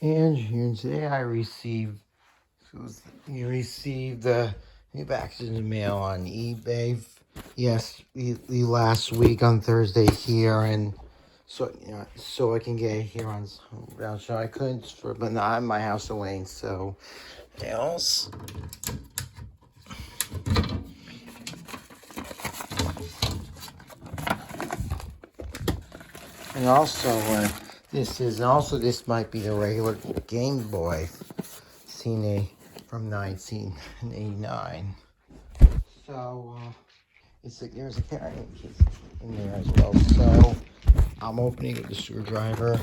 And today you received the new package in the mail on eBay. Yes, last week on Thursday here, and so I can get it here on. So I couldn't, but not in my house of Wayne. So else. And also, this might be the regular Game Boy scene from 1989. So there's a carrying case in there as well. So I'm opening it with the screwdriver.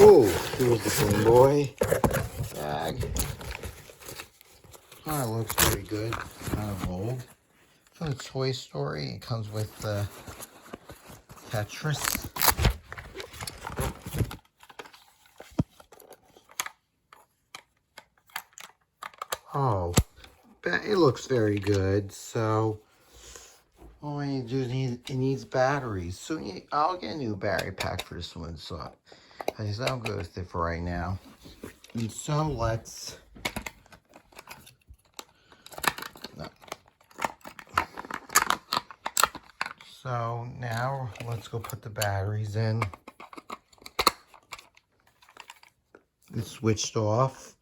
Oh, here's the Game Boy bag. Kind of looks pretty good. Kind of old. From the Toy Story, it comes with Tetris. Oh, it looks very good. So all I need to do is it needs batteries. So I'll get a new battery pack for this one. So I guess I'll go with it for right now. And so let's. So now let's go put the batteries in. It's switched off.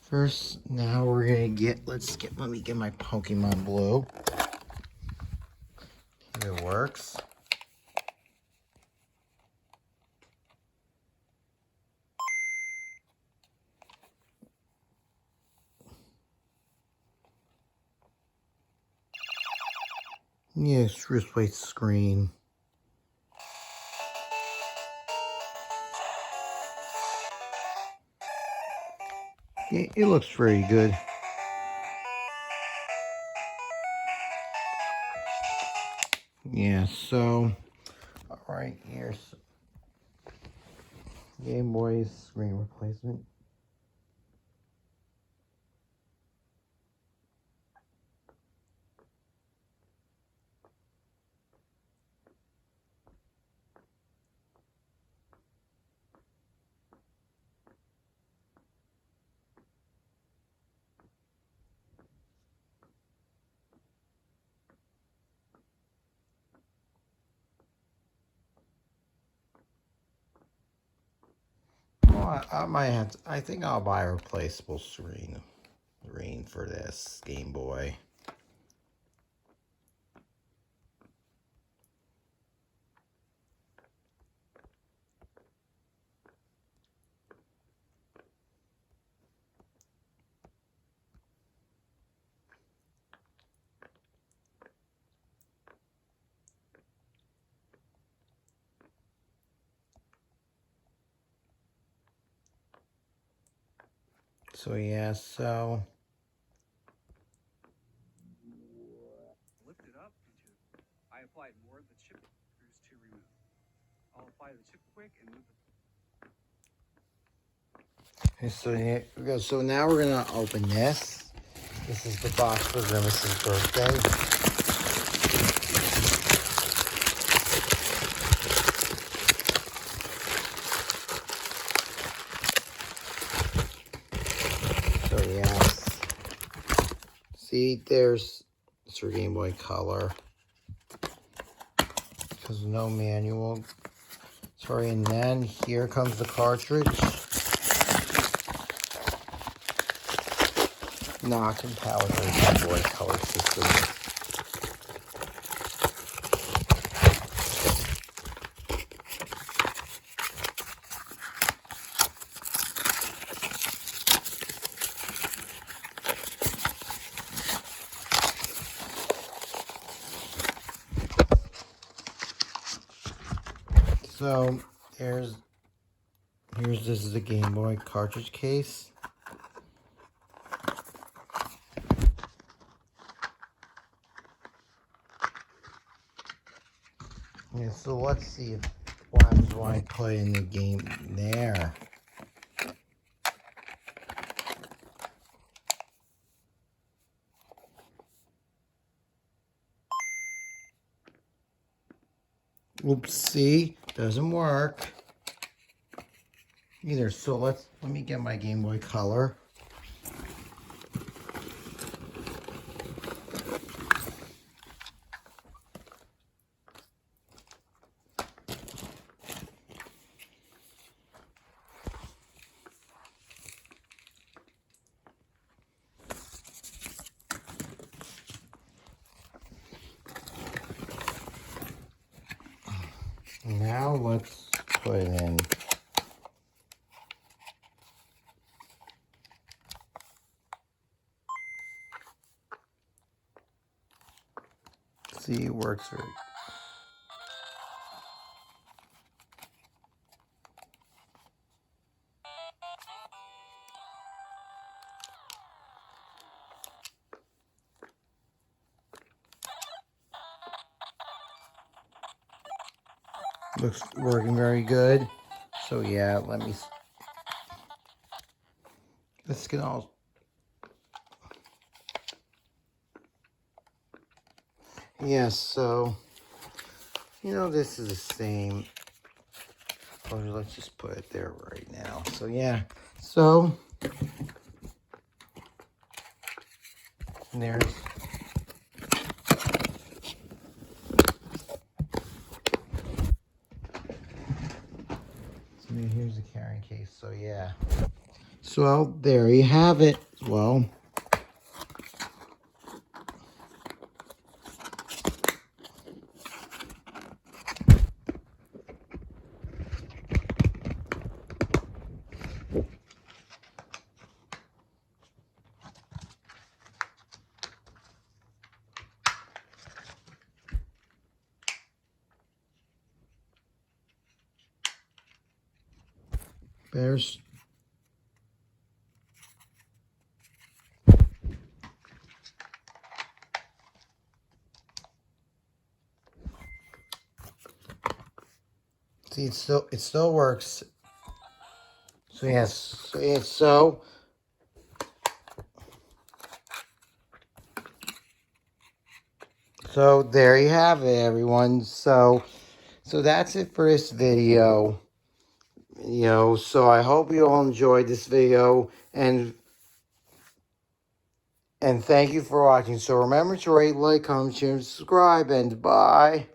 First, now we're gonna let me get my Pokemon Blue. If it works. Yes, wrist screen. Yeah, it looks very good. Yeah, so, alright, here's Game Boy's screen replacement. Well, I might have to, I think I'll buy a replaceable screen for this Game Boy. So yeah, so Lift it up into. I applied more of the chip screws to remove. I'll apply the chip quick and move and so here we go. So now we're gonna open this. This is the box for Grimace's birthday. So yes. See, it's for Game Boy Color. Because no manual. Sorry, and then here comes the cartridge. Not compatible with the Game Boy Color system. So here's this is the Game Boy cartridge case. Yeah, so let's see what happens when I put in the game there. Oops, see, doesn't work either. So let me get my Game Boy Color. Now let's put it in. See, it works very. Looks working very good. So yeah, let's get all. Yes, so this is the same. Oh, let's just put it there right now. So yeah, so there's. So here's the carrying case. So yeah. So there you have it. Well. There's see it still works. So yes, so there you have it, everyone. So that's it for this video. So I hope you all enjoyed this video, and thank you for watching. So remember to rate, like, comment, share, and subscribe, and bye.